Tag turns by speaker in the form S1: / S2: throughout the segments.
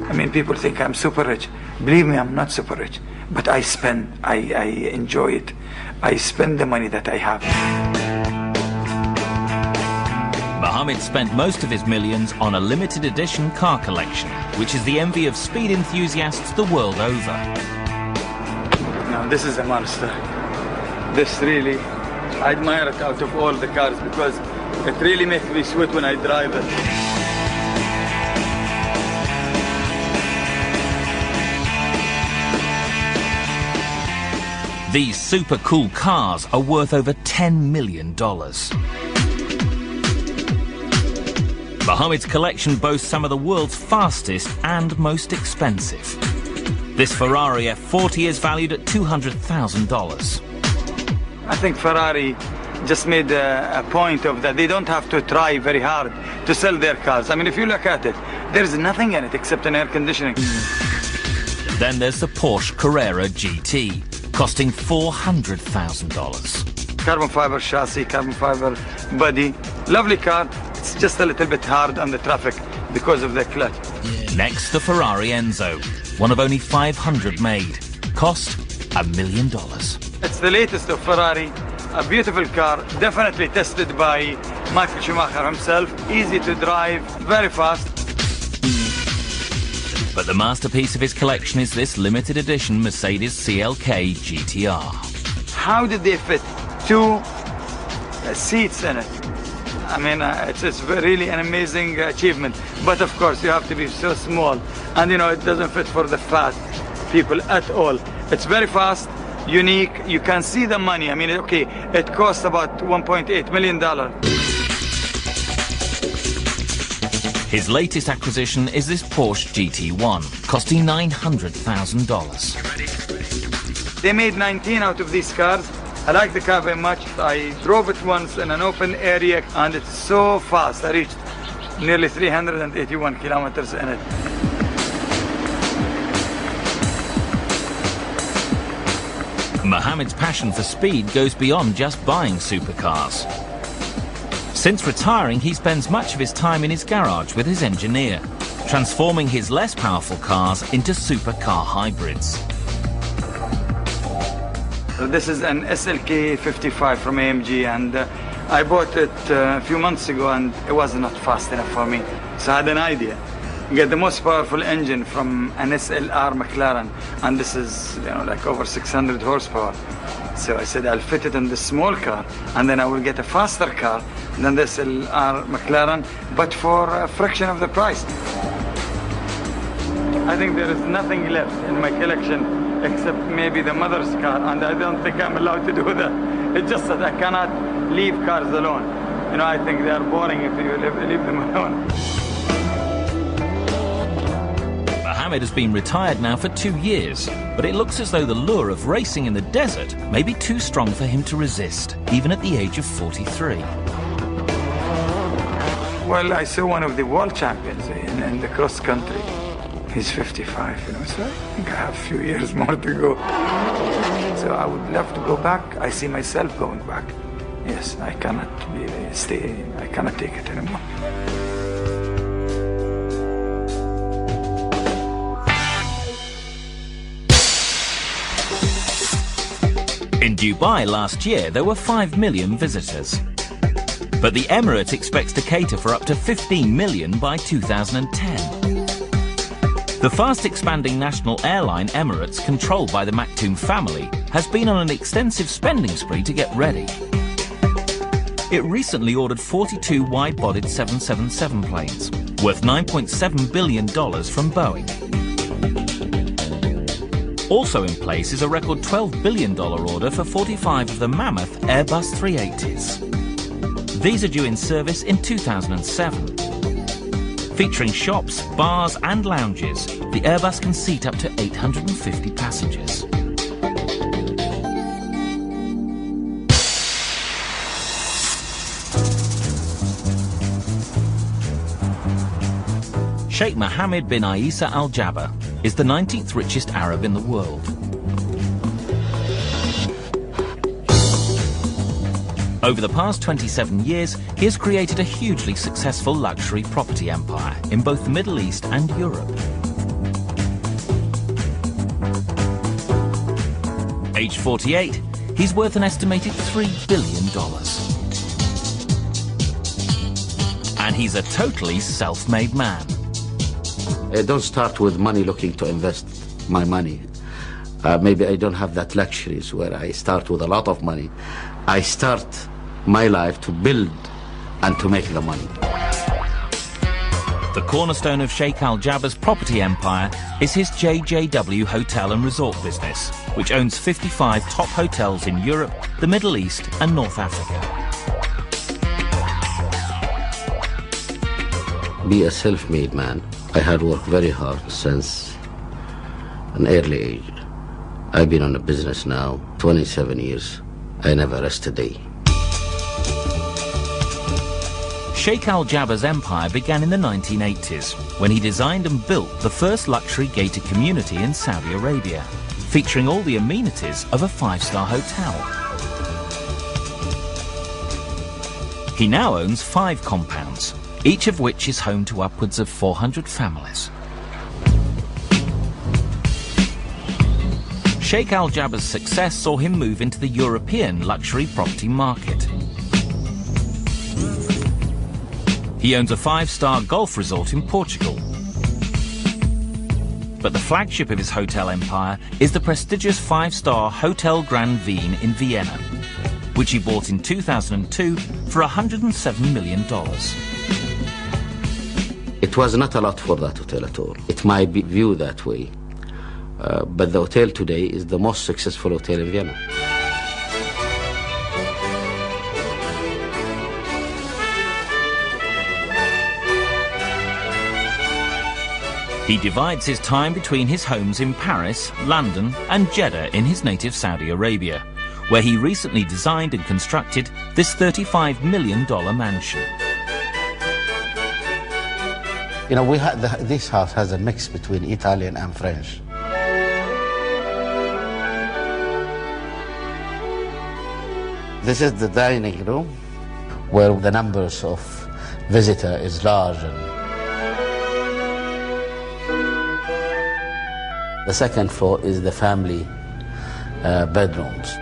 S1: I mean, people think I'm super rich. Believe me, I'm not super rich. But I spend, I enjoy it. I spend the money that I have.
S2: Mohammed spent most of his millions on a limited edition car collection, which is the envy of speed enthusiasts the world over.
S1: Now, this is a monster. This really, I admire it out of all the cars because it really makes me sweat when I drive it.
S2: These super cool cars are worth over $10 million. Mohammed's collection boasts some of the world's fastest and most expensive. This Ferrari F40 is valued at $200,000.
S1: I think Ferrari just made a point of that they don't have to try very hard to sell their cars. I mean, if you look at it, there's nothing in it except an air conditioning.
S2: Then there's the Porsche Carrera GT, costing $400,000.
S1: Carbon fiber chassis, carbon fiber body, lovely car. It's just a little bit hard on the traffic because of the clutch.
S2: Next, the Ferrari Enzo, one of only 500 made, cost $1 million.
S1: It's the latest of Ferrari, a beautiful car, definitely tested by Michael Schumacher himself, easy to drive, very fast.
S2: But the masterpiece of his collection is this limited edition Mercedes CLK GTR.
S1: How did they fit two seats in it? I mean, it's really an amazing achievement. But of course, you have to be so small. And you know, it doesn't fit for the fat people at all. It's very fast, unique. You can see the money. I mean, okay, it costs about $1.8 million.
S2: His latest acquisition is this Porsche GT1, costing $900,000.
S1: They made 19 out of these cars. I like the car very much. I drove it once in an open area and it's so fast. I reached nearly 381 kilometers in it.
S2: Mohammed's passion for speed goes beyond just buying supercars. Since retiring, he spends much of his time in his garage with his engineer, transforming his less powerful cars into supercar hybrids.
S1: So this is an SLK 55 from AMG, and I bought it a few months ago and it was not fast enough for me. So I had an idea. Get the most powerful engine from an SLR McLaren, and this is, you know, like over 600 horsepower. So I said I'll fit it in this small car and then I will get a faster car than the SLR McLaren, but for a fraction of the price. I think there is nothing left in my collection except maybe the mother's car, and I don't think I'm allowed to do that. It's just that I cannot leave cars alone. You know, I think they are boring if you leave them alone.
S2: Mohammed has been retired now for 2 years, but it looks as though the lure of racing in the desert may be too strong for him to resist, even at the age of 43.
S1: Well, I saw one of the world champions in the cross country. He's 55, you know, so I think I have a few years more to go. So I would love to go back. I see myself going back. Yes, I cannot stay, I cannot take it anymore.
S2: In Dubai last year, there were 5 million visitors. But the Emirate expects to cater for up to 15 million by 2010. The fast-expanding national airline Emirates, controlled by the Maktoum family, has been on an extensive spending spree to get ready. It recently ordered 42 wide-bodied 777 planes, worth $9.7 billion from Boeing. Also in place is a record $12 billion order for 45 of the mammoth Airbus 380s. These are due in service in 2007. Featuring shops, bars and lounges, the Airbus can seat up to 850 passengers. Sheikh Mohammed bin Isa Al Jaber is the 19th richest Arab in the world. Over the past 27 years, he has created a hugely successful luxury property empire in both the Middle East and Europe. Aged 48, he's worth an estimated $3 billion. And he's a totally self-made man.
S3: I don't start with money looking to invest my money. Maybe I don't have that luxuries where I start with a lot of money. I start my life to build and to make the money.
S2: The cornerstone of Sheikh Al Jaber's property empire is his JJW hotel and resort business, which owns 55 top hotels in Europe, the Middle East and North Africa.
S3: Be a self-made man. I had worked very hard since an early age. I've been on a business now 27 years. I never rest a day.
S2: Sheikh Al Jaber's empire began in the 1980s when he designed and built the first luxury gated community in Saudi Arabia, featuring all the amenities of a five-star hotel. He now owns 5 compounds, each of which is home to upwards of 400 families. Sheikh Al Jaber's success saw him move into the European luxury property market. He owns a 5-star golf resort in Portugal. But the flagship of his hotel empire is the prestigious 5-star Hotel Grand Wien in Vienna, which he bought in 2002 for $107 million.
S3: It was not a lot for that hotel at all. It might be viewed that way. But the hotel today is the most successful hotel in Vienna.
S2: He divides his time between his homes in Paris, London and Jeddah in his native Saudi Arabia, where he recently designed and constructed this $35 million mansion.
S3: You know, this house has a mix between Italian and French. This is the dining room, where the numbers of visitors is large. The second floor is the family bedrooms.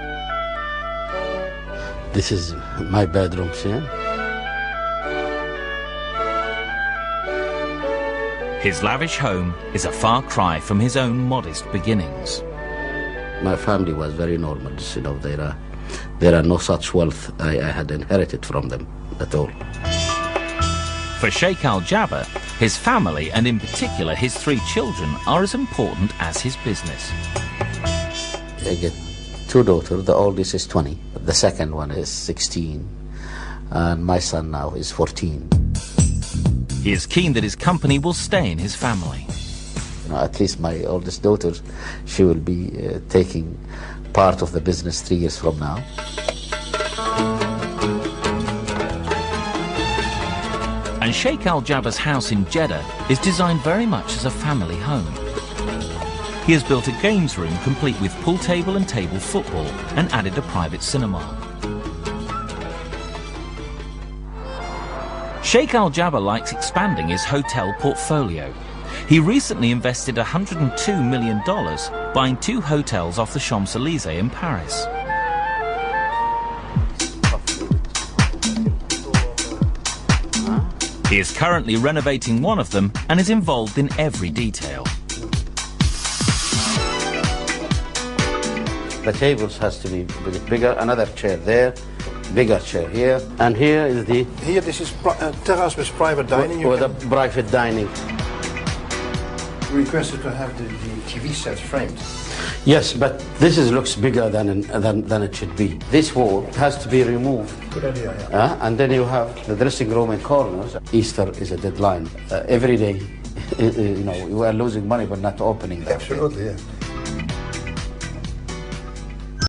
S3: This is my bedrooms here.
S2: His lavish home is a far cry from his own modest beginnings.
S3: My family was very normal, you know, there are no such wealth I had inherited from them at all.
S2: For Sheikh Al Jaber, his family, and in particular his 3 children, are as important as his business.
S3: I get 2 daughters. The oldest is 20. The second one is 16. And my son now is 14.
S2: He is keen that his company will stay in his family.
S3: You know, at least my oldest daughter, she will be taking part of the business 3 years from now.
S2: And Sheikh Al Jaber's house in Jeddah is designed very much as a family home. He has built a games room complete with pool table and table football and added a private cinema. Sheikh Al Jaber likes expanding his hotel portfolio. He recently invested $102 million buying 2 hotels off the Champs-Élysées in Paris. He is currently renovating one of them and is involved in every detail.
S3: The tables has to be a bit bigger, another chair there, bigger chair here, and here is the...
S4: Here, this is terrace with private dining.
S3: With a private dining.
S4: Requested to have the TV sets framed.
S3: Yes, but this looks bigger than it should be. This wall has to be removed.
S4: Good idea, yeah.
S3: And then you have the dressing room in corners. Easter is a deadline. Every day, you know, we are losing money but not opening that.
S4: Absolutely, yeah.